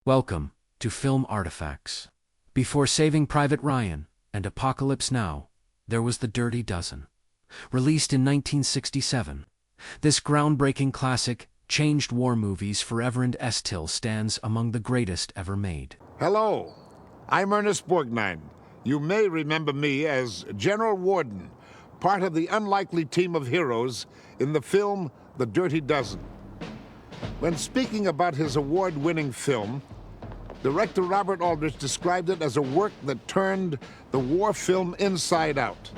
Welcome to Film Artifacts. Before Saving Private Ryan and Apocalypse Now, there was The Dirty Dozen. Released in 1967, this groundbreaking classic changed war movies forever and still stands among the greatest ever made. Hello, I'm Ernest Borgnine. You may remember me as General Warden, part of the unlikely team of heroes in the film The Dirty Dozen. When speaking about his award-winning film, director Robert Aldrich described it as a work that turned the war film inside out.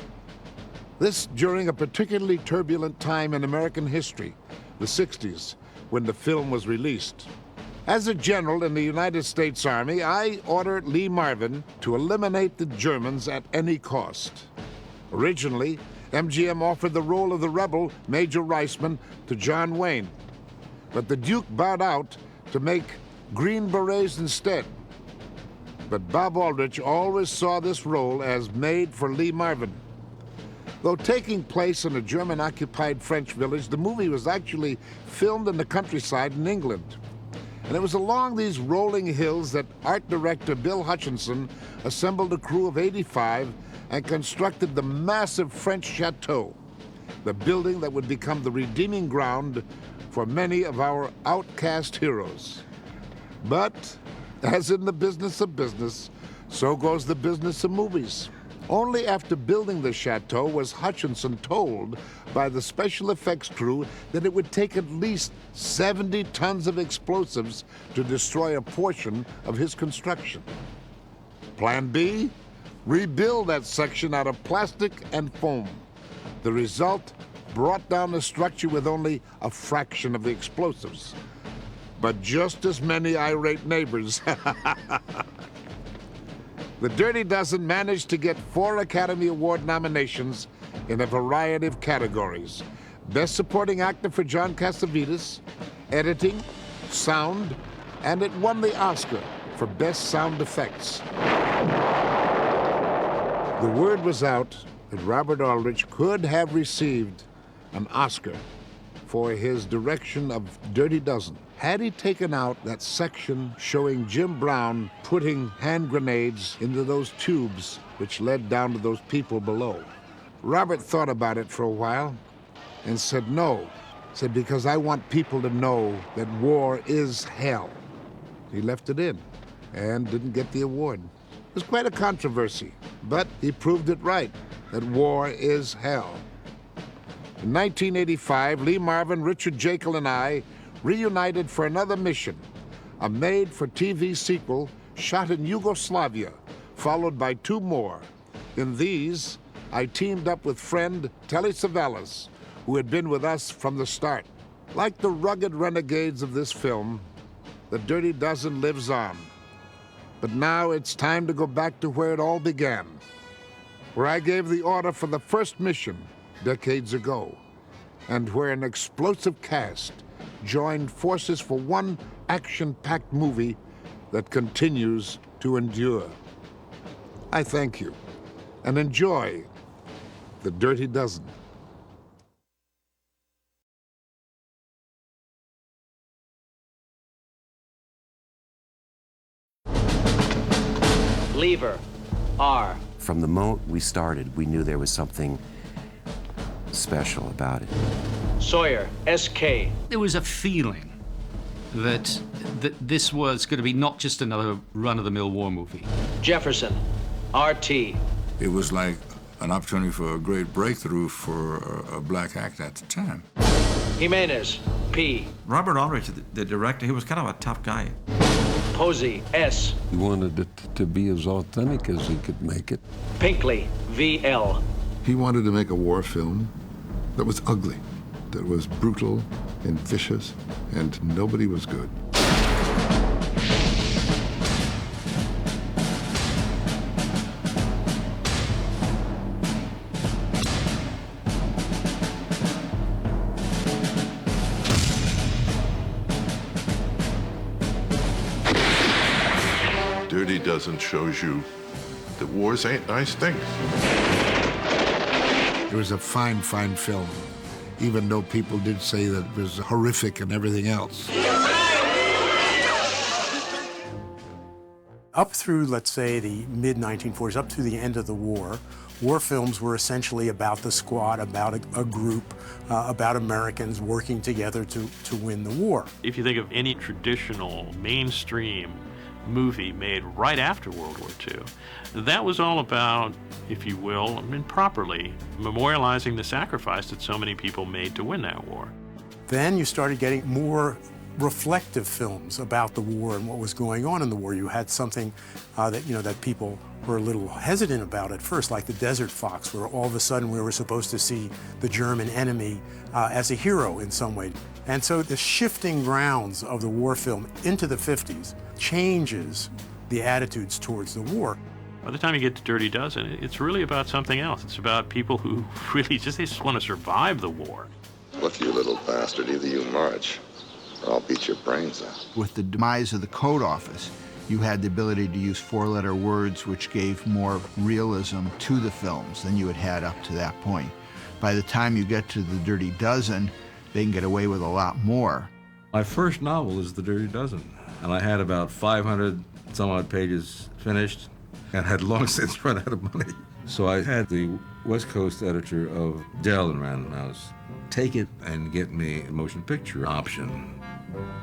This during a particularly turbulent time in American history, the 60s, when the film was released. As a general in the United States Army, I ordered Lee Marvin to eliminate the Germans at any cost. Originally, MGM offered the role of the rebel, Major Reisman, to John Wayne, but the Duke bowed out to make Green Berets instead. But Bob Aldrich always saw this role as made for Lee Marvin. Though taking place in a German-occupied French village, the movie was actually filmed in the countryside in England. And it was along these rolling hills that art director Bill Hutchinson assembled a crew of 85 and constructed the massive French chateau, the building that would become the redeeming ground for many of our outcast heroes. But, as in the business of business, so goes the business of movies. Only after building the chateau was Hutchinson told by the special effects crew that it would take at least 70 tons of explosives to destroy a portion of his construction. Plan B? Rebuild that section out of plastic and foam. The result brought down the structure with only a fraction of the explosives, but just as many irate neighbors. The Dirty Dozen managed to get 4 Academy Award nominations in a variety of categories. Best Supporting Actor for John Cassavetes, Editing, Sound, and it won the Oscar for Best Sound Effects. The word was out that Robert Aldrich could have received an Oscar for his direction of Dirty Dozen had he taken out that section showing Jim Brown putting hand grenades into those tubes which led down to those people below. Robert thought about it for a while and said no. Said, because I want people to know that war is hell. He left it in and didn't get the award. It was quite a controversy, but he proved it right, that war is hell. In 1985, Lee Marvin, Richard Jekyll, and I reunited for another mission, a made-for-TV sequel shot in Yugoslavia, followed by 2 more. In these, I teamed up with friend Telly Savalas, who had been with us from the start. Like the rugged renegades of this film, The Dirty Dozen lives on. But now it's time to go back to where it all began, where I gave the order for the first mission decades ago, and where an explosive cast joined forces for one action-packed movie that continues to endure. I thank you, and enjoy The Dirty Dozen. Lever, R. From the moment we started, we knew there was something special about it. Sawyer, S.K. There was a feeling that this was going to be not just another run-of-the-mill war movie. Jefferson, R.T. It was like an opportunity for a great breakthrough for a black actor at the time. Jimenez, P. Robert Aldrich, the director, he was kind of a tough guy. Posey, S. He wanted it to be as authentic as he could make it. Pinkley, V.L. He wanted to make a war film that was ugly, that was brutal and vicious, and nobody was good. Dirty Dozen shows you that wars ain't nice things. It was a fine, fine film, even though people did say that it was horrific and everything else. Up through, let's say, the mid-1940s, up to the end of the war films were essentially about the squad, about a group, about Americans working together to win the war. If you think of any traditional mainstream movie made right after World War II, that was all about, if you will, properly memorializing the sacrifice that so many people made to win that war. Then you started getting more reflective films about the war and what was going on in the war. You had something that people were a little hesitant about at first, like The Desert Fox, where all of a sudden we were supposed to see the German enemy as a hero in some way. And so the shifting grounds of the war film into the 50s changes the attitudes towards the war. By the time you get to Dirty Dozen, it's really about something else. It's about people who really just want to survive the war. Look, you little bastard, either you march, or I'll beat your brains out. With the demise of the code office, you had the ability to use four-letter words which gave more realism to the films than you had had up to that point. By the time you get to The Dirty Dozen, they can get away with a lot more. My first novel is The Dirty Dozen, and I had about 500 some odd pages finished and had long since run out of money. So I had the West Coast editor of Dell and Random House take it and get me a motion picture option.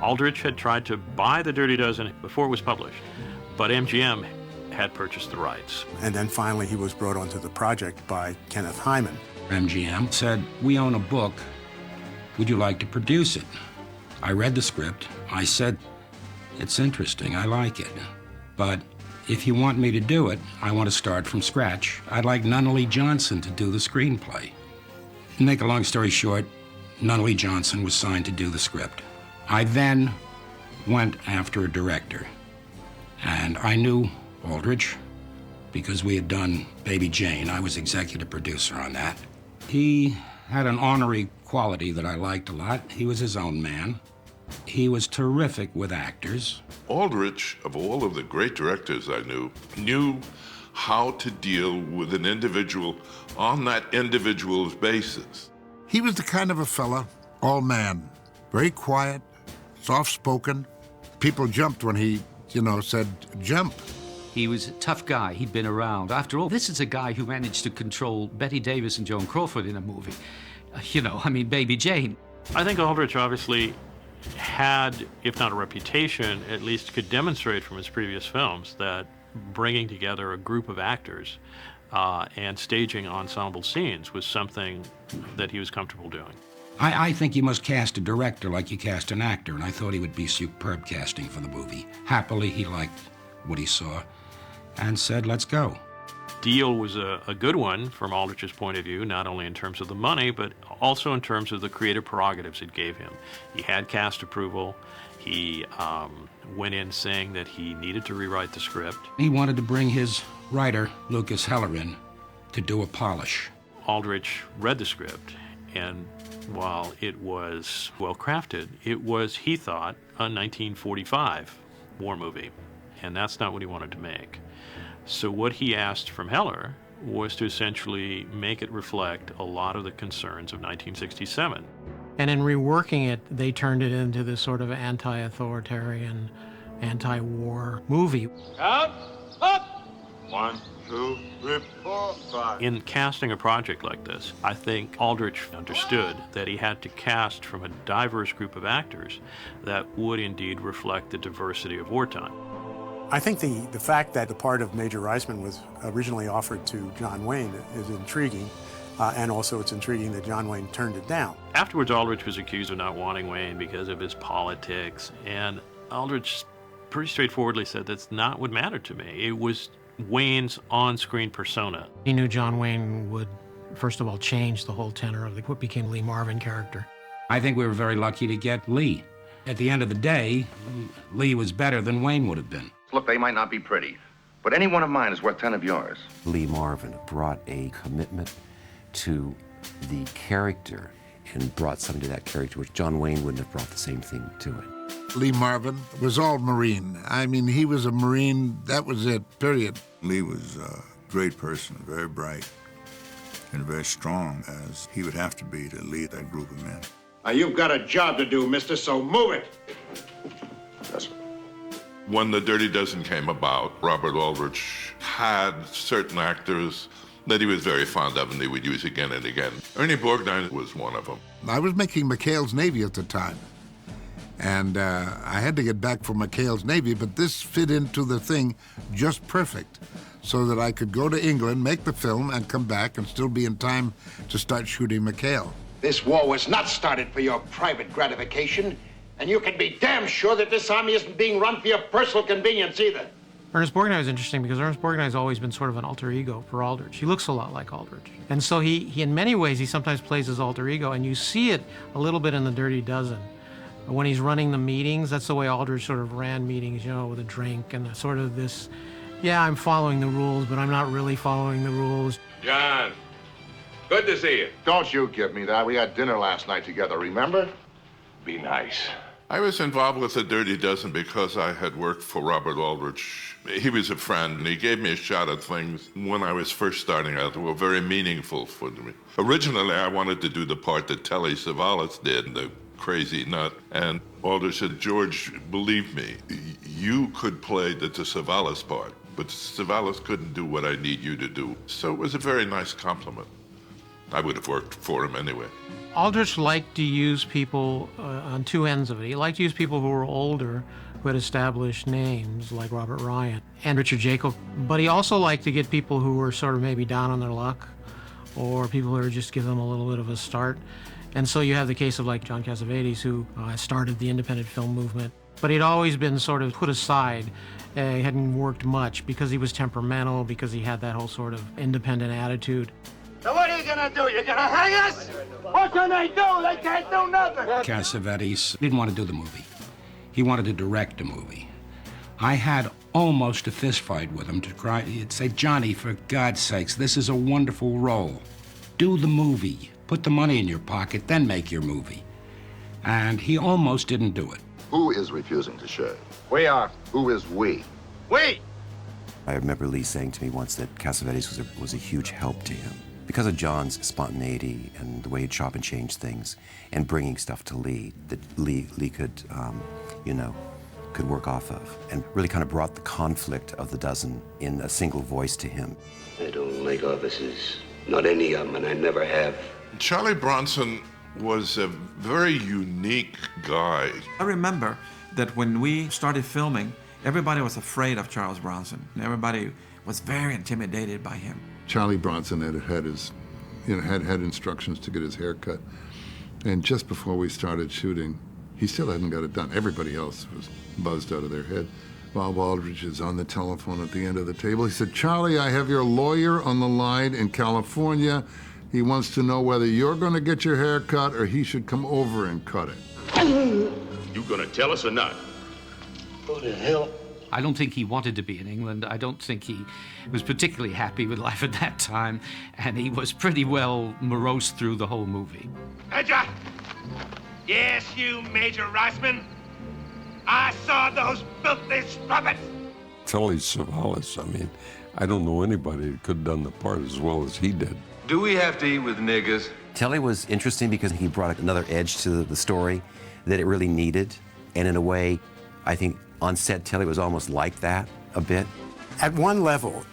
Aldrich had tried to buy The Dirty Dozen before it was published, but MGM had purchased the rights. And then finally he was brought onto the project by Kenneth Hyman. MGM said, "We own a book. Would you like to produce it?" I read the script. I said, "It's interesting. I like it. But if you want me to do it, I want to start from scratch. I'd like Nunnally Johnson to do the screenplay." To make a long story short, Nunnally Johnson was signed to do the script. I then went after a director. And I knew Aldrich because we had done Baby Jane. I was executive producer on that. He had an ornery quality that I liked a lot. He was his own man. He was terrific with actors. Aldrich, of all of the great directors I knew how to deal with an individual on that individual's basis. He was the kind of a fella, all man, very quiet, soft-spoken. People jumped when he, said jump. He was a tough guy. He'd been around. After all, this is a guy who managed to control Betty Davis and Joan Crawford in a movie. Baby Jane. I think Aldrich obviously had, if not a reputation, at least could demonstrate from his previous films that bringing together a group of actors and staging ensemble scenes was something that he was comfortable doing. I think you must cast a director like you cast an actor, and I thought he would be superb casting for the movie. Happily, he liked what he saw and said, "Let's go." Deal was a good one from Aldrich's point of view, not only in terms of the money, but also in terms of the creative prerogatives it gave him. He had cast approval. He went in saying that he needed to rewrite the script. He wanted to bring his writer, Lucas Heller, in to do a polish. Aldrich read the script, and while it was well crafted, it was, he thought, a 1945 war movie, and that's not what he wanted to make. So what he asked from Heller was to essentially make it reflect a lot of the concerns of 1967. And in reworking it, they turned it into this sort of anti-authoritarian, anti-war movie. Count up! 1, 2, 3, 4, 5. In casting a project like this, I think Aldrich understood that he had to cast from a diverse group of actors that would indeed reflect the diversity of wartime. I think the fact that the part of Major Reisman was originally offered to John Wayne is intriguing, and also it's intriguing that John Wayne turned it down. Afterwards, Aldrich was accused of not wanting Wayne because of his politics, and Aldrich pretty straightforwardly said that's not what mattered to me. It was Wayne's on-screen persona. He knew John Wayne would, first of all, change the whole tenor of what became Lee Marvin character. I think we were very lucky to get Lee. At the end of the day, Lee was better than Wayne would have been. Look, they might not be pretty, but any one of mine is worth 10 of yours. Lee Marvin brought a commitment to the character and brought something to that character which John Wayne wouldn't have brought the same thing to it. Lee Marvin was all Marine. He was a Marine, that was it, period. Lee was a great person, very bright, and very strong, as he would have to be to lead that group of men. Now, you've got a job to do, mister, so move it. Yes, sir. When The Dirty Dozen came about, Robert Aldrich had certain actors that he was very fond of and they would use again and again. Ernest Borgnine was one of them. I was making McHale's Navy at the time, and I had to get back from McHale's Navy, but this fit into the thing just perfect, so that I could go to England, make the film, and come back and still be in time to start shooting McHale. This war was not started for your private gratification, and you can be damn sure that this army isn't being run for your personal convenience either. Ernest Borgnine is interesting because Ernest Borgnine has always been sort of an alter ego for Aldrich. He looks a lot like Aldrich. And so he in many ways, he sometimes plays his alter ego, and you see it a little bit in The Dirty Dozen. When he's running the meetings, that's the way Aldrich sort of ran meetings, you know, with a drink and sort of this, yeah, I'm following the rules, but I'm not really following the rules. John, good to see you. Don't you give me that. We had dinner last night together, remember? Be nice. I was involved with The Dirty Dozen because I had worked for Robert Aldrich. He was a friend, and he gave me a shot at things when I was first starting out that were very meaningful for me. Originally, I wanted to do the part that Telly Savalas did, the crazy nut, and Aldrich said, George, believe me, you could play the Savalas part, but Savalas couldn't do what I need you to do. So it was a very nice compliment. I would have worked for him anyway. Aldrich liked to use people on two ends of it. He liked to use people who were older, who had established names, like Robert Ryan and Richard Jacob. But he also liked to get people who were sort of maybe down on their luck, or people who were just give them a little bit of a start. And so you have the case of like John Cassavetes, who started the independent film movement. But he'd always been sort of put aside. He hadn't worked much because he was temperamental, because he had that whole sort of independent attitude. So what are you gonna do? You gonna hang us? What can they do? They can't do nothing. Cassavetes didn't want to do the movie. He wanted to direct a movie. I had almost a fist fight with him to cry. He'd say, Johnny, for God's sakes, this is a wonderful role. Do the movie. Put the money in your pocket, then make your movie. And he almost didn't do it. Who is refusing to shave? We are. Who is we? We! I remember Lee saying to me once that Cassavetes was a huge help to him. Because of John's spontaneity and the way he'd chop and change things and bringing stuff to Lee, that Lee could, could work off of, and really kind of brought the conflict of the dozen in a single voice to him. I don't like offices, not any of them, and I never have. Charlie Bronson was a very unique guy. I remember that when we started filming, everybody was afraid of Charles Bronson. Everybody was very intimidated by him. Charlie Bronson had instructions to get his hair cut. And just before we started shooting, he still hadn't got it done. Everybody else was buzzed out of their head. Bob Aldrich is on the telephone at the end of the table. He said, Charlie, I have your lawyer on the line in California. He wants to know whether you're going to get your hair cut or he should come over and cut it. You gonna tell us or not? Go to hell. I don't think he wanted to be in England. I don't think he was particularly happy with life at that time, and he was pretty well morose through the whole movie. Major! Yes, you Major Reisman. I saw those filthy strumpets. Telly Savalas, I mean, I don't know anybody that could have done the part as well as he did. Do we have to eat with niggers? Telly was interesting because he brought another edge to the story that it really needed, and in a way, I think on set, Telly was almost like that a bit. At one level,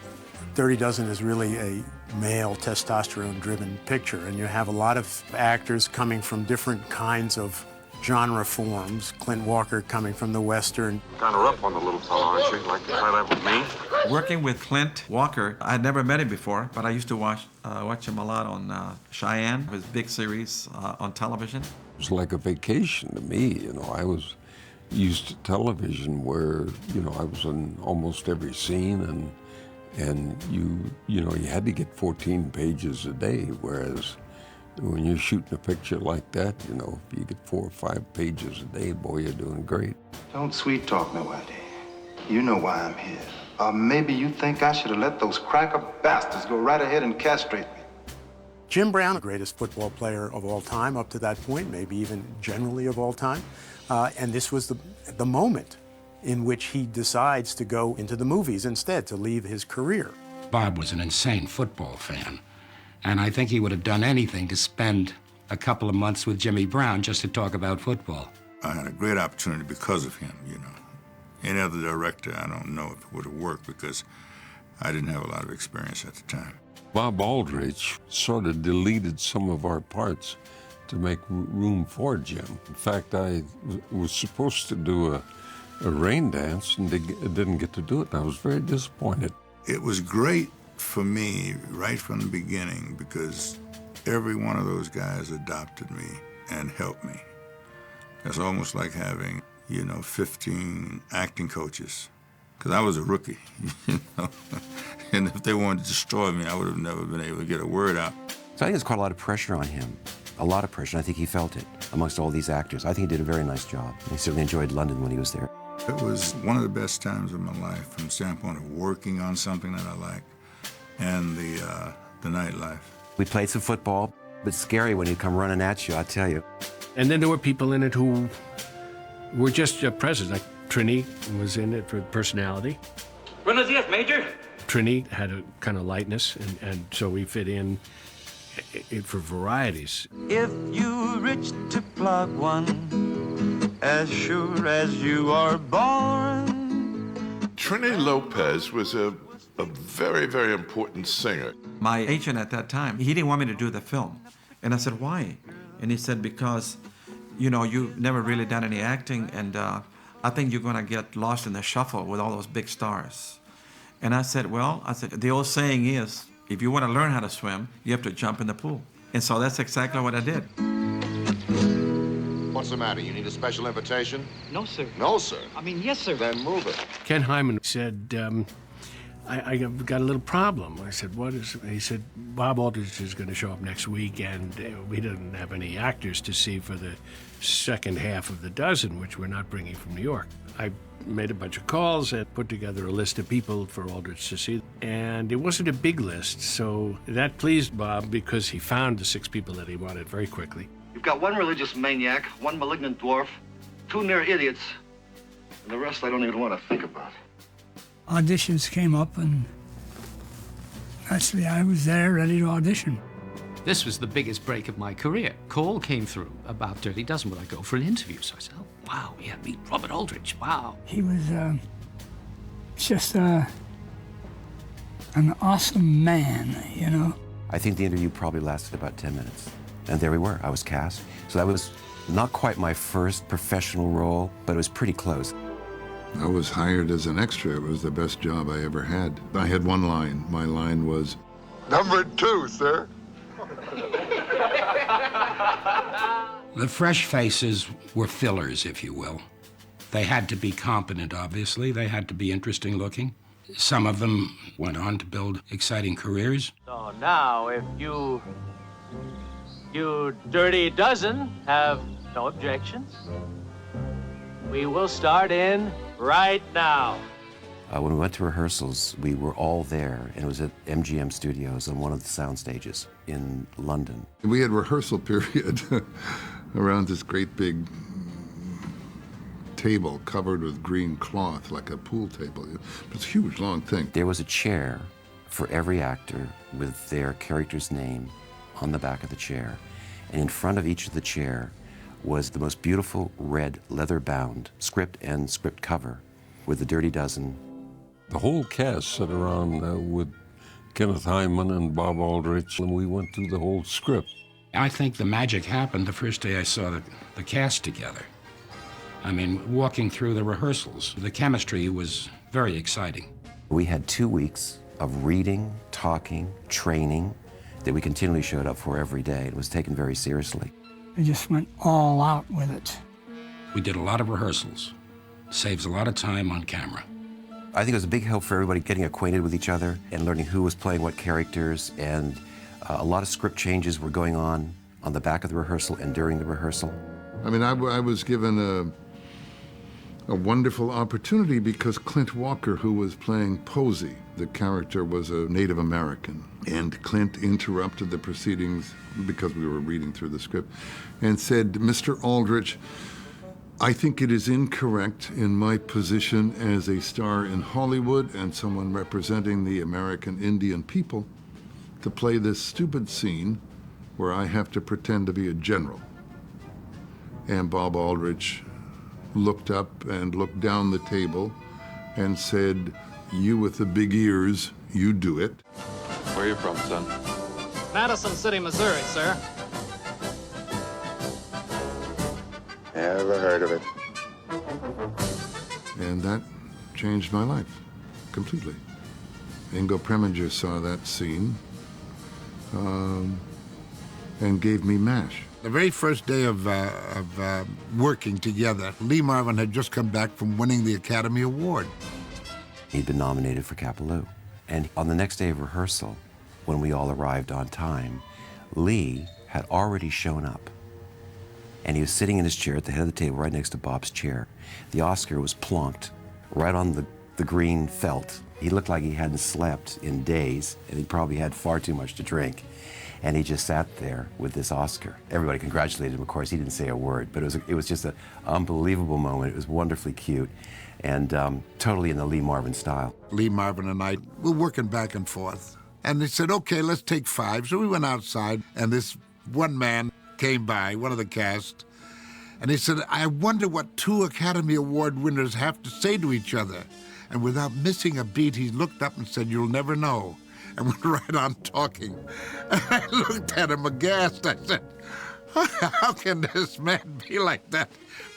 Dirty Dozen is really a male testosterone-driven picture, and you have a lot of actors coming from different kinds of genre forms. Clint Walker coming from the Western. Kind of rough on the little fella, aren't you? Like to try that with me? Working with Clint Walker, I'd never met him before, but I used to watch him a lot on Cheyenne, his big series on television. It was like a vacation to me, you know. I was used to television where, you know, I was in almost every scene, and you had to get 14 pages a day, whereas when you're shooting a picture like that, you know, if you get 4 or 5 pages a day, boy, you're doing great. Don't sweet talk nobody. You know why I'm here. Or maybe you think I should have let those cracker bastards go right ahead and castrate me. Jim Brown, the greatest football player of all time up to that point, maybe even generally of all time. And this was the moment in which he decides to go into the movies instead, to leave his career. Bob was an insane football fan, and I think he would have done anything to spend a couple of months with Jimmy Brown just to talk about football. I had a great opportunity because of him, you know. Any other director, I don't know if it would have worked because I didn't have a lot of experience at the time. Bob Aldrich sort of deleted some of our parts to make room for Jim. In fact, I was supposed to do a rain dance and didn't get to do it, and I was very disappointed. It was great for me right from the beginning because every one of those guys adopted me and helped me. It's almost like having, 15 acting coaches, because I was a rookie, and if they wanted to destroy me, I would have never been able to get a word out. So I think there's quite a lot of pressure on him. A lot of pressure, and I think he felt it amongst all these actors. I think he did a very nice job. He certainly enjoyed London when he was there. It was one of the best times of my life from the standpoint of working on something that I like and the nightlife. We played some football, but scary when he'd come running at you, I tell you. And then there were people in it who were just present, like Trini was in it for personality. Buenos dias, Major. Trini had a kind of lightness, and so we fit in for varieties. If you reach to plug one, as sure as you are born. Trini Lopez was a very, very important singer. My agent at that time, he didn't want me to do the film. And I said, why? And he said, because, you've never really done any acting, and I think you're going to get lost in the shuffle with all those big stars. And I said, the old saying is, if you want to learn how to swim, you have to jump in the pool. And so that's exactly what I did. What's the matter? You need a special invitation? No, sir. No, sir. I mean, yes, sir. Then move it. Ken Hyman said, I got a little problem. I said, what is it? He said, Bob Aldrich is going to show up next week, and we didn't have any actors to see for the second half of the dozen, which we're not bringing from New York. I made a bunch of calls and put together a list of people for Aldrich to see. And it wasn't a big list, so that pleased Bob because he found the 6 people that he wanted very quickly. You've got one religious maniac, one malignant dwarf, 2 near idiots, and the rest I don't even want to think about. Auditions came up, and actually I was there ready to audition. This was the biggest break of my career. Call came through about Dirty Dozen. Would I go for an interview? So I said, oh, wow, yeah, meet Robert Aldrich, wow. He was just an awesome man, I think the interview probably lasted about 10 minutes. And there we were, I was cast. So that was not quite my first professional role, but it was pretty close. I was hired as an extra. It was the best job I ever had. I had one line. My line was, "Number 2, sir." The fresh faces were fillers, if you will. They had to be competent, obviously. They had to be interesting looking. Some of them went on to build exciting careers. So now, if you Dirty Dozen have no objections, we will start in right now. When we went to rehearsals, we were all there, and it was at MGM Studios on one of the sound stages in London. We had rehearsal period around this great big table covered with green cloth, like a pool table. It's a huge, long thing. There was a chair for every actor with their character's name on the back of the chair. And in front of each of the chair was the most beautiful red leather-bound script and script cover with the Dirty Dozen. The whole cast sat around with Kenneth Hyman and Bob Aldrich, and we went through the whole script. I think the magic happened the first day I saw the cast together. I mean, walking through the rehearsals, the chemistry was very exciting. We had 2 weeks of reading, talking, training that we continually showed up for every day. It was taken very seriously. We just went all out with it. We did a lot of rehearsals. Saves a lot of time on camera. I think it was a big help for everybody getting acquainted with each other and learning who was playing what characters, and a lot of script changes were going on the back of the rehearsal and during the rehearsal. I mean, I was given a wonderful opportunity because Clint Walker, who was playing Posey, the character was a Native American, and Clint interrupted the proceedings because we were reading through the script and said, "Mr. Aldrich, I think it is incorrect in my position as a star in Hollywood and someone representing the American Indian people to play this stupid scene where I have to pretend to be a general." And Bob Aldrich looked up and looked down the table and said, "You with the big ears, you do it." Where are you from, son? Madison City, Missouri, sir. Never heard of it. And that changed my life completely. Ingo Preminger saw that scene and gave me MASH. The very first day of working together, Lee Marvin had just come back from winning the Academy Award. He'd been nominated for Capaloo. And on the next day of rehearsal, when we all arrived on time, Lee had already shown up. And he was sitting in his chair at the head of the table right next to Bob's chair. The Oscar was plonked right on the green felt. He looked like he hadn't slept in days, and he probably had far too much to drink. And he just sat there with this Oscar. Everybody congratulated him, of course. He didn't say a word, but it was just an unbelievable moment. It was wonderfully cute and totally in the Lee Marvin style. Lee Marvin and I were working back and forth. And they said, okay, let's take 5. So we went outside, and this one man came by, one of the cast, and he said, I wonder what 2 Academy Award winners have to say to each other. And without missing a beat, he looked up and said, you'll never know, and went right on talking. And I looked at him aghast. I said, how can this man be like that?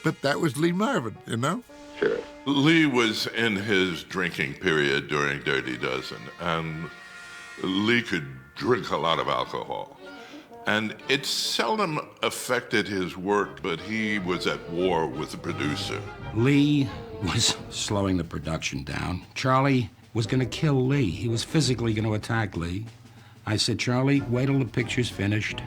But that was Lee Marvin, you know? Sure. Lee was in his drinking period during Dirty Dozen, and Lee could drink a lot of alcohol. And it seldom affected his work, but he was at war with the producer. Lee was slowing the production down. Charlie was going to kill Lee. He was physically going to attack Lee. I said, Charlie, wait till the picture's finished.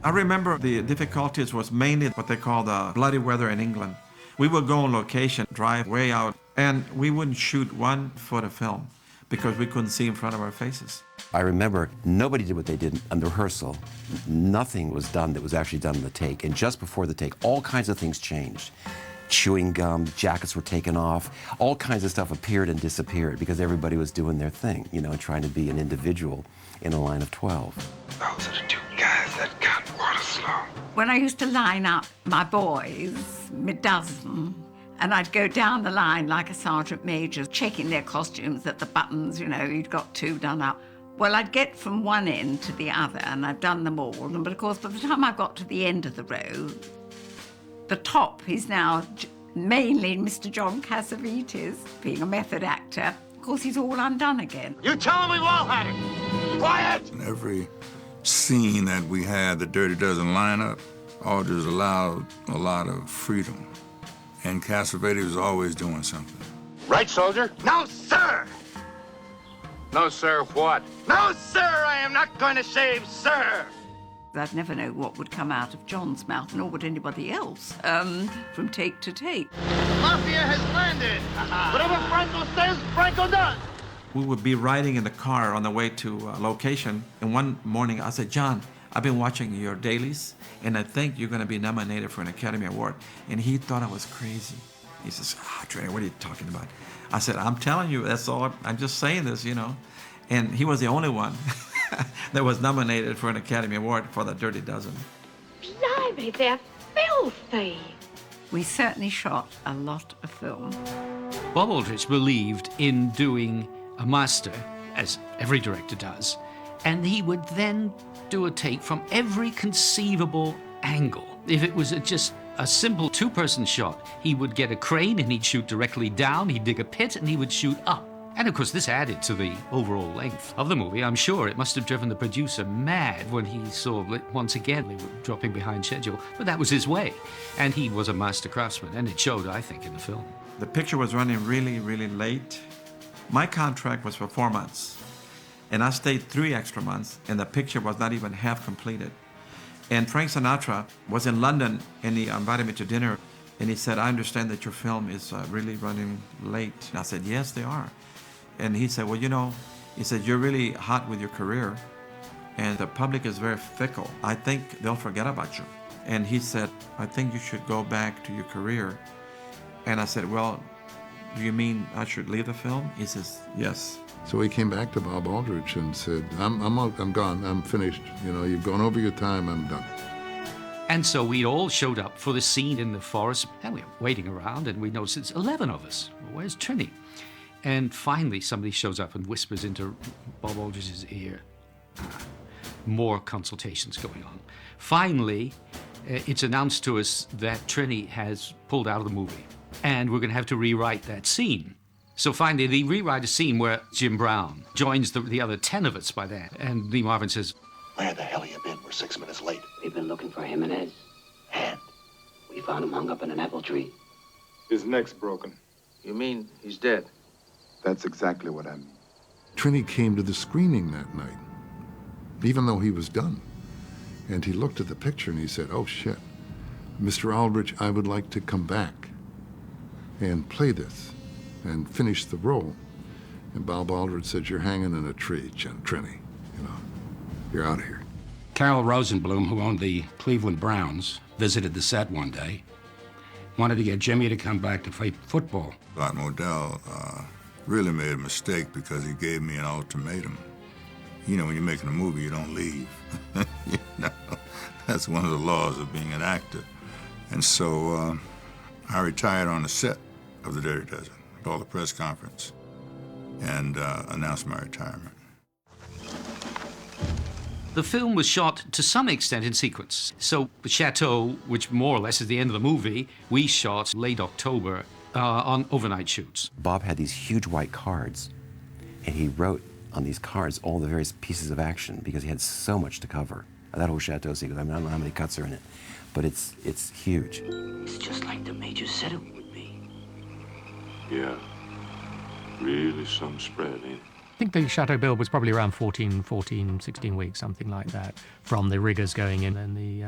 I remember the difficulties was mainly what they call the bloody weather in England. We would go on location, drive way out, and we wouldn't shoot 1 foot of film because we couldn't see in front of our faces. I remember nobody did what they did in the rehearsal. Nothing was done that was actually done in the take. And just before the take, all kinds of things changed. Chewing gum, jackets were taken off, all kinds of stuff appeared and disappeared because everybody was doing their thing, you know, trying to be an individual in a line of 12. Those are the 2 guys that got water slow. When I used to line up my boys, mid-dozen, and I'd go down the line like a sergeant major, checking their costumes at the buttons, you know, you'd got 2 done up. Well, I'd get from one end to the other, and I've done them all. But of course, by the time I got to the end of the row, the top is now mainly Mr. John Cassavetes, being a method actor. Of course, he's all undone again. You tell him we've all had it. Quiet! In every scene that we had, the Dirty Dozen lineup, Aldridge allowed a lot of freedom. And Cassavetes was always doing something. Right, soldier? No, sir! No, sir, what? No, sir, I am not going to shave, sir! I'd never know what would come out of John's mouth, nor would anybody else, from take to take. Mafia has landed! Whatever Franco says, Franco does! We would be riding in the car on the way to location, and one morning I said, John, I've been watching your dailies, and I think you're going to be nominated for an Academy Award. And he thought I was crazy. He says, Trey, what are you talking about? I said, I'm telling you, that's all. I'm just saying this, you know. And he was the only one that was nominated for an Academy Award for The Dirty Dozen. Blimey, they're filthy. We certainly shot a lot of film. Bob Aldrich believed in doing a master, as every director does, and he would then do a take from every conceivable angle. If it was just a simple 2-person shot, he would get a crane and he'd shoot directly down, he'd dig a pit and he would shoot up. And of course, this added to the overall length of the movie. I'm sure it must have driven the producer mad when he saw that once again they were dropping behind schedule, but that was his way. And he was a master craftsman, and it showed, I think, in the film. The picture was running really, really late. My contract was for 4 months, and I stayed 3 extra months, and the picture was not even half completed. And Frank Sinatra was in London, and he invited me to dinner, and he said, I understand that your film is really running late. And I said, yes, they are. And he said, well, you know, he said, you're really hot with your career, and the public is very fickle. I think they'll forget about you. And he said, I think you should go back to your career. And I said, well, do you mean I should leave the film? He says, yes. So he came back to Bob Aldrich and said, I'm gone, I'm finished. You know, you've gone over your time, I'm done. And so we all showed up for the scene in the forest, and we were waiting around, and we noticed it's 11 of us. Where's Trini? And finally, somebody shows up and whispers into Bob Aldrich's ear. More consultations going on. Finally, it's announced to us that Trini has pulled out of the movie, and we're going to have to rewrite that scene. So finally, they rewrite a scene where Jim Brown joins the other 10 of us by then, and Lee Marvin says, Where the hell have you been? We're 6 minutes late. We've been looking for Jimenez. And? We found him hung up in an apple tree. His neck's broken. You mean he's dead? That's exactly what I mean. Trini came to the screening that night, even though he was done. And he looked at the picture and he said, oh shit, Mr. Aldrich, I would like to come back and play this and finish the role. And Bob Aldrich said, you're hanging in a tree, Trini, you know, you're out of here. Carol Rosenblum, who owned the Cleveland Browns, visited the set one day, wanted to get Jimmy to come back to play football. But Modell really made a mistake because he gave me an ultimatum. You know, when you're making a movie, you don't leave. You know, that's one of the laws of being an actor. And so I retired on the set of The Dirty Dozen, called a press conference, and announced my retirement. The film was shot to some extent in sequence. So the chateau, which more or less is the end of the movie, we shot late October on overnight shoots. Bob had these huge white cards, and he wrote on these cards all the various pieces of action because he had so much to cover. That whole chateau sequence, I mean, I don't know how many cuts are in it, but it's huge. It's just like the Major said it would be. Yeah. Really some spread, ain't it? I think the chateau build was probably around 16 weeks, something like that, from the riggers going in and the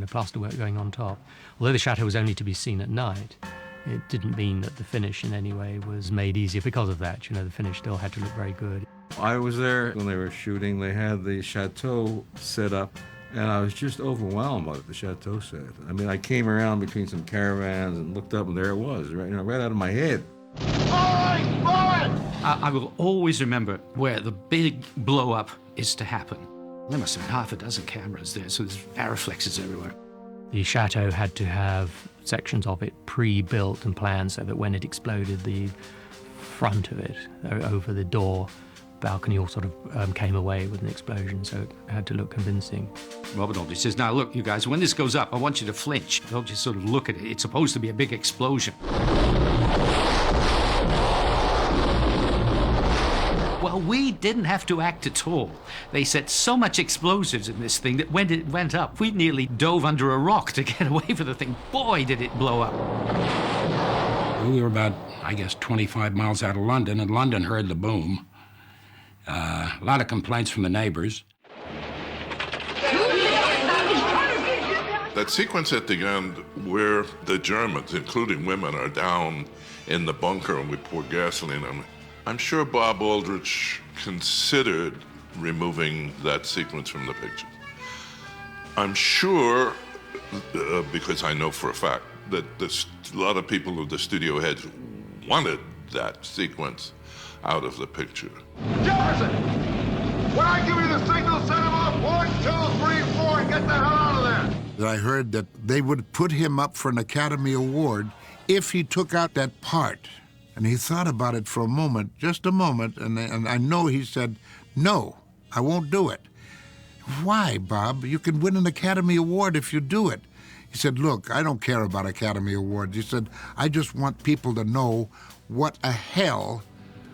plasterwork going on top. Although the chateau was only to be seen at night, it didn't mean that the finish in any way was made easier because of that. You know, the finish still had to look very good. I was there when they were shooting. They had the chateau set up, and I was just overwhelmed by what the chateau said. I mean, I came around between some caravans and looked up, and there it was, right out of my head. I will always remember where the big blow-up is to happen. There must have been half a dozen cameras there, so there's Ariflexes everywhere. The chateau had to have sections of it pre-built and planned so that when it exploded, the front of it, over the door, balcony, all sort of came away with an explosion, so it had to look convincing. Robert Aldrich says, now look, you guys, when this goes up, I want you to flinch. Don't just sort of look at it. It's supposed to be a big explosion. Well, we didn't have to act at all. They set so much explosives in this thing that when it went up, we nearly dove under a rock to get away from the thing. Boy, did it blow up. We were about, I guess, 25 miles out of London, and London heard the boom. A lot of complaints from the neighbors. That sequence at the end where the Germans, including women, are down in the bunker and we pour gasoline on them, I'm sure Bob Aldrich considered removing that sequence from the picture. I'm sure, because I know for a fact, that a lot of people of the studio heads wanted that sequence out of the picture. Jefferson! When I give you the signal, set him off 1, 2, 3, 4, and get the hell out of there! I heard that they would put him up for an Academy Award if he took out that part. And he thought about it for a moment, just a moment, and I know he said, no, I won't do it. Why, Bob? You can win an Academy Award if you do it. He said, look, I don't care about Academy Awards. He said, I just want people to know what a hell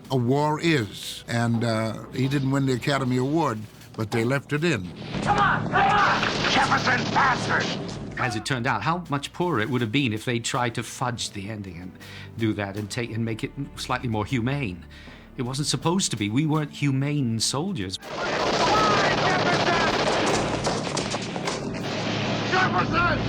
a war is. And he didn't win the Academy Award, but they left it in. Come on! Jefferson bastard! As it turned out, how much poorer it would have been if they tried to fudge the ending and do that and make it slightly more humane. It wasn't supposed to be. We weren't humane soldiers. Jefferson!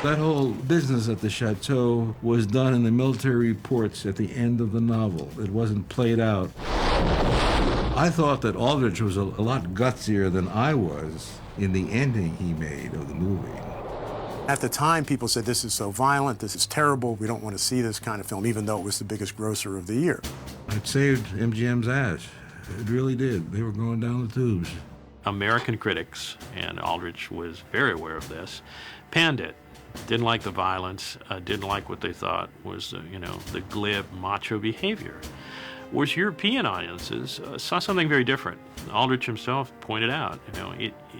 That whole business at the chateau was done in the military reports at the end of the novel. It wasn't played out. I thought that Aldrich was a lot gutsier than I was in the ending he made of the movie. At the time, people said, this is so violent, this is terrible, we don't want to see this kind of film, even though it was the biggest grosser of the year. It saved MGM's ass. It really did. They were going down the tubes. American critics, and Aldrich was very aware of this, panned it. Didn't like the violence, didn't like what they thought was, the glib, macho behavior. Whereas European audiences saw something very different. Aldrich himself pointed out,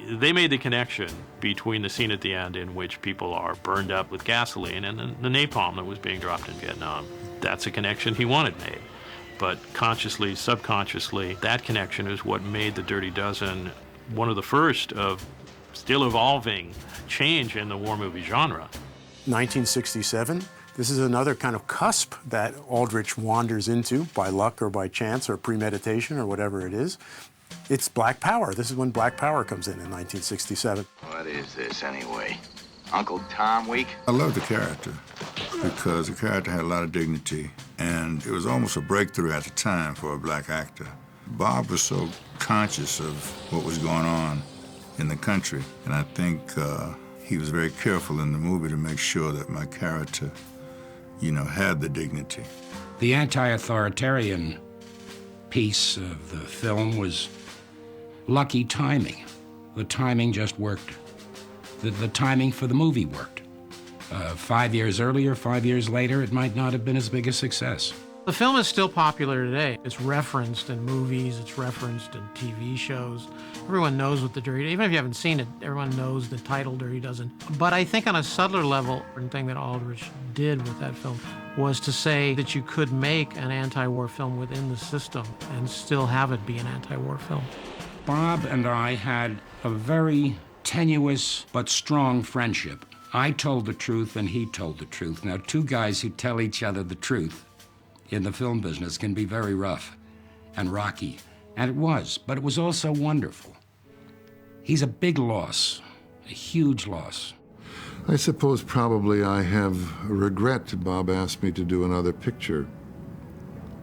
they made the connection between the scene at the end in which people are burned up with gasoline and the napalm that was being dropped in Vietnam. That's a connection he wanted made. But consciously, subconsciously, that connection is what made The Dirty Dozen one of the first of still evolving change in the war movie genre. 1967, this is another kind of cusp that Aldrich wanders into by luck or by chance or premeditation or whatever it is. It's Black Power. This is when Black Power comes in 1967. What is this, anyway? Uncle Tom week? I love the character because the character had a lot of dignity, and it was almost a breakthrough at the time for a black actor. Bob was so conscious of what was going on in the country, and I think he was very careful in the movie to make sure that my character, had the dignity. The anti-authoritarian piece of the film was lucky timing. The timing just worked. The timing for the movie worked. 5 years earlier, 5 years later, it might not have been as big a success. The film is still popular today. It's referenced in movies, it's referenced in TV shows. Everyone knows what the Dirty, even if you haven't seen it, everyone knows the title Dirty Dozen. But I think on a subtler level, one thing that Aldrich did with that film was to say that you could make an anti-war film within the system and still have it be an anti-war film. Bob and I had a very tenuous but strong friendship. I told the truth and he told the truth. Now, two guys who tell each other the truth in the film business can be very rough and rocky. And it was, but it was also wonderful. He's a big loss, a huge loss. I suppose probably I have regret Bob asked me to do another picture,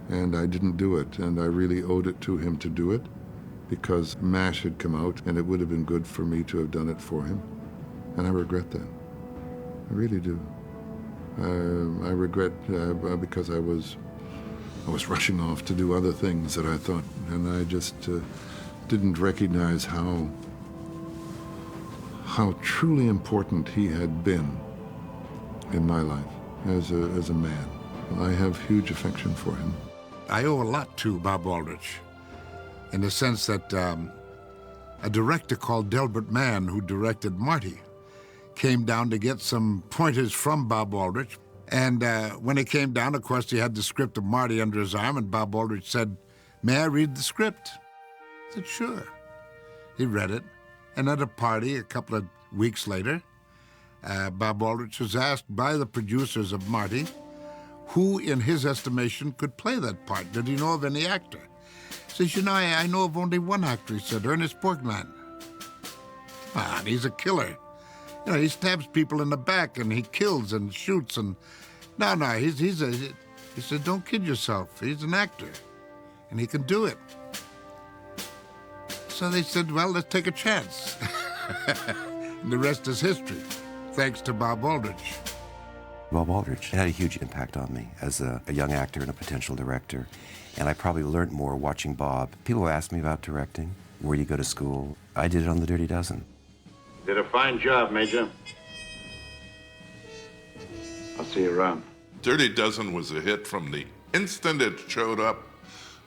and I didn't do it, and I really owed it to him to do it, because MASH had come out, and it would have been good for me to have done it for him, and I regret that. I really do. I regret because I was rushing off to do other things that I thought, and I just didn't recognize how truly important he had been in my life as a man. I have huge affection for him. I owe a lot to Bob Aldrich, in the sense that a director called Delbert Mann, who directed Marty, came down to get some pointers from Bob Aldrich. And when he came down, of course, he had the script of Marty under his arm, and Bob Aldrich said, "May I read the script?" I said, "Sure." He read it, and at a party a couple of weeks later, Bob Aldrich was asked by the producers of Marty who, in his estimation, could play that part. Did he know of any actor? He says, I know of only one actor, he said, Ernest Borgnine. And he's a killer. He stabs people in the back, and he kills and shoots, and he said, don't kid yourself. He's an actor, and he can do it. So they said, well, let's take a chance. And the rest is history, thanks to Bob Aldrich. Bob Aldrich had a huge impact on me as a young actor and a potential director, and I probably learned more watching Bob. People ask me about directing, where you go to school. I did it on The Dirty Dozen. Did a fine job, Major. I'll see you around. Dirty Dozen was a hit from the instant it showed up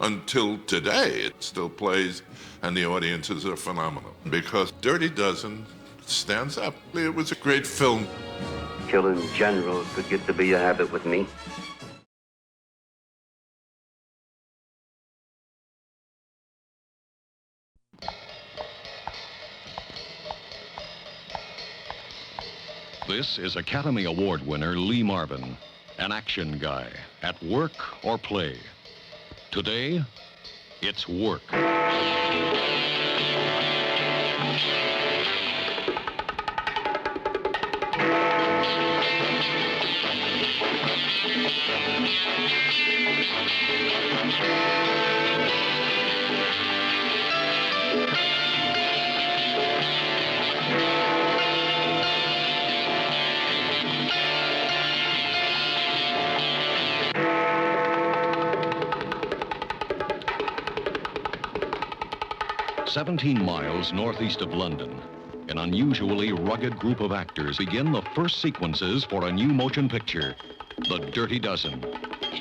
until today. It still plays, and the audiences are phenomenal because Dirty Dozen stands up. It was a great film. Killing generals could get to be a habit with me. This is Academy Award winner Lee Marvin, an action guy at work or play. Today, it's work. 17 miles northeast of London, an unusually rugged group of actors begin the first sequences for a new motion picture, The Dirty Dozen.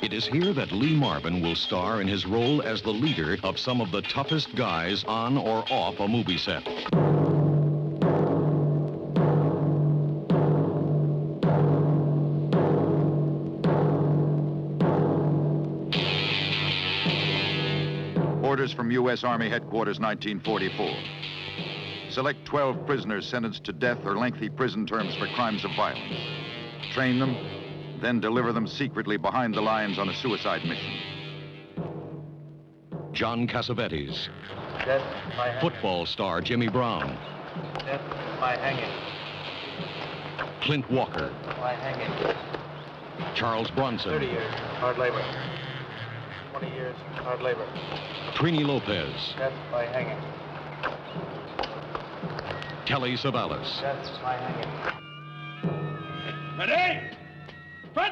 It is here that Lee Marvin will star in his role as the leader of some of the toughest guys on or off a movie set. Orders from U.S. Army Headquarters, 1944. Select 12 prisoners sentenced to death or lengthy prison terms for crimes of violence. Train them, then deliver them secretly behind the lines on a suicide mission. John Cassavetes. Death by hanging. Football star Jimmy Brown. Death by hanging. Clint Walker. By hanging. Charles Bronson. 30 years, hard labor. 20 years, hard labor. Trini Lopez. Death by hanging. Telly Savalas. Death by hanging.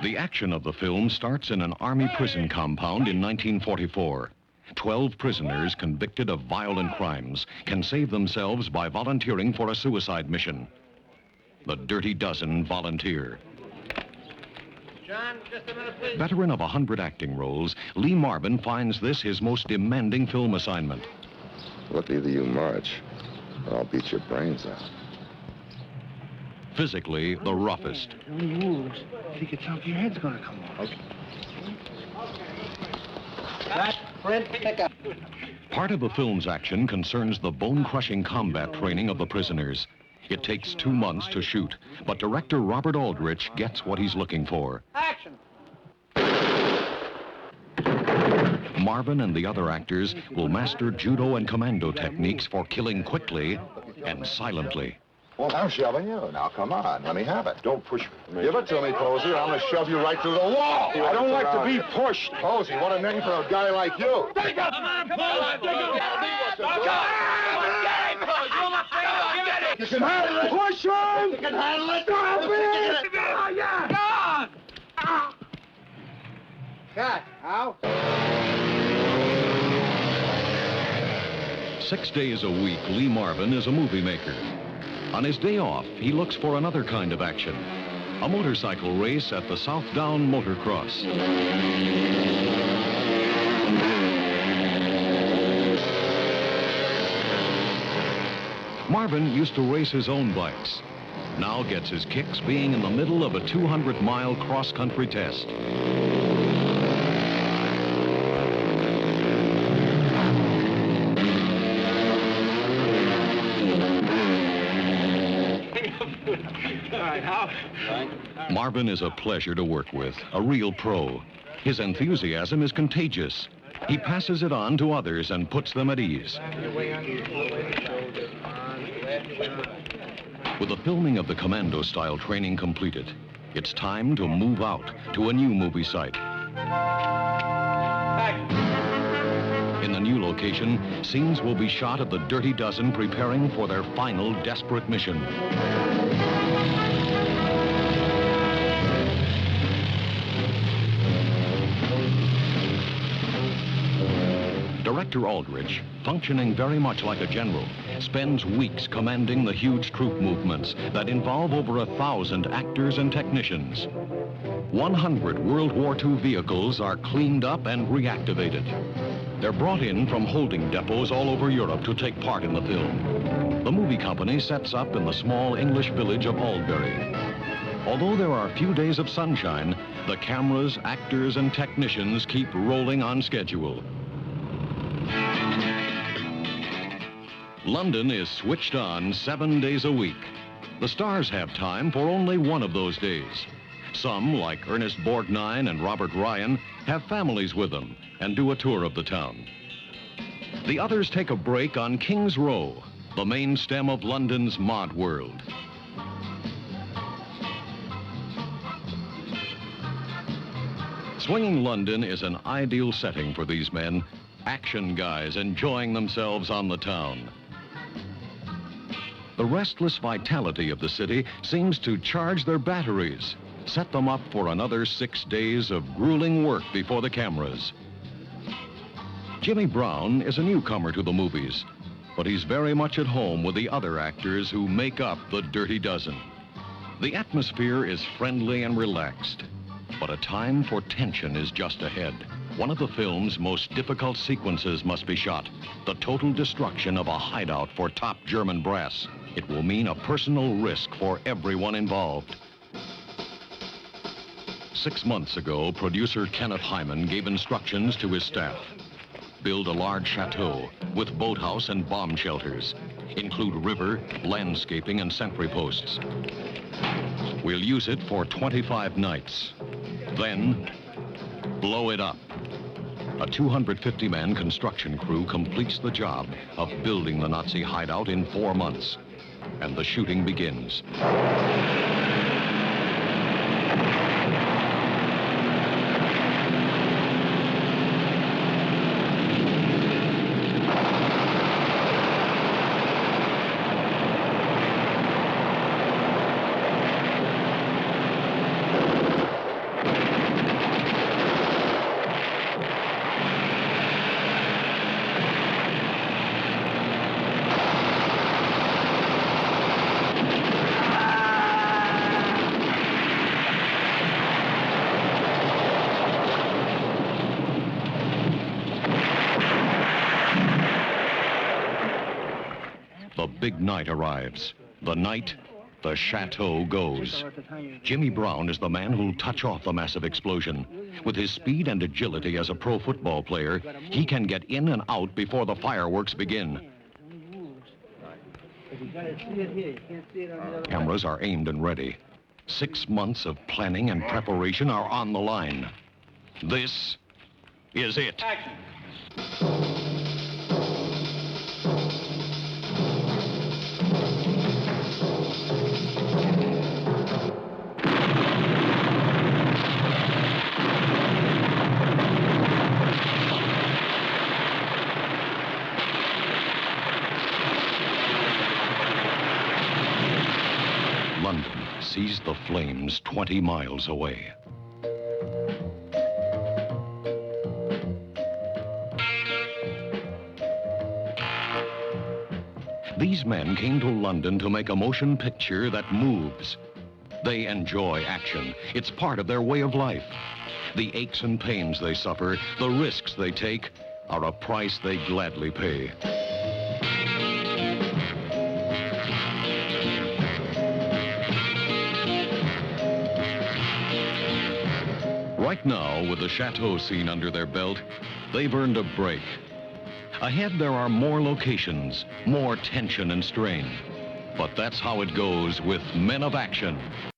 The action of the film starts in an army prison compound in 1944. 12 prisoners convicted of violent crimes can save themselves by volunteering for a suicide mission. The Dirty Dozen volunteer. John, just a minute, please. Veteran of 100 acting roles, Lee Marvin finds this his most demanding film assignment. Look, either you march, or I'll beat your brains out. Physically, the roughest. When he moves, think it's something your head's gonna come off. Okay. Right, Brent, pick up. Part of the film's action concerns the bone-crushing combat training of the prisoners. It takes 2 months to shoot, but director Robert Aldrich gets what he's looking for. Action! Marvin and the other actors will master judo and commando techniques for killing quickly and silently. Well, I'm shoving you. Now, come on. Let me have it. Don't push me. Give it to me, Posey. I'm going to shove you right through the wall. I don't like to be pushed. Posey, what a name for a guy like you. Take up! Come on, Posey! You can handle it. Push him. You can handle it. Drop it. Yeah! Go! Cut. Out. 6 days a week, Lee Marvin is a movie maker. On his day off, he looks for another kind of action, a motorcycle race at the South Down Motocross. Marvin used to race his own bikes, now gets his kicks being in the middle of a 200-mile cross-country test. Marvin is a pleasure to work with, a real pro. His enthusiasm is contagious. He passes it on to others and puts them at ease. With the filming of the commando-style training completed, it's time to move out to a new movie site. In the new location, scenes will be shot of the Dirty Dozen preparing for their final desperate mission. Director Aldrich, functioning very much like a general, spends weeks commanding the huge troop movements that involve over 1,000 actors and technicians. 100 World War II vehicles are cleaned up and reactivated. They're brought in from holding depots all over Europe to take part in the film. The movie company sets up in the small English village of Aldbury. Although there are few days of sunshine, the cameras, actors, and technicians keep rolling on schedule. London is switched on 7 days a week. The stars have time for only one of those days. Some, like Ernest Borgnine and Robert Ryan, have families with them and do a tour of the town. The others take a break on King's Row, the main stem of London's mod world. Swinging London is an ideal setting for these men, action guys enjoying themselves on the town. The restless vitality of the city seems to charge their batteries, set them up for another 6 days of grueling work before the cameras. Jimmy Brown is a newcomer to the movies. but he's very much at home with the other actors who make up the Dirty Dozen. The atmosphere is friendly and relaxed, but a time for tension is just ahead. One of the film's most difficult sequences must be shot, the total destruction of a hideout for top German brass. It will mean a personal risk for everyone involved. 6 months ago, producer Kenneth Hyman gave instructions to his staff. Build a large chateau with boathouse and bomb shelters. Include river, landscaping, and sentry posts. We'll use it for 25 nights. Then, blow it up. A 250-man construction crew completes the job of building the Nazi hideout in 4 months. And the shooting begins. The big night arrives. The night the chateau goes. Jimmy Brown is the man who'll touch off the massive explosion. With his speed and agility as a pro football player, he can get in and out before the fireworks begin. Cameras are aimed and ready. 6 months of planning and preparation are on the line. This is it. London sees the flames 20 miles away. These men came to London to make a motion picture that moves. They enjoy action. It's part of their way of life. The aches and pains they suffer, the risks they take, are a price they gladly pay. Right now, with the chateau scene under their belt, they've earned a break. Ahead, there are more locations, more tension and strain. But that's how it goes with men of action.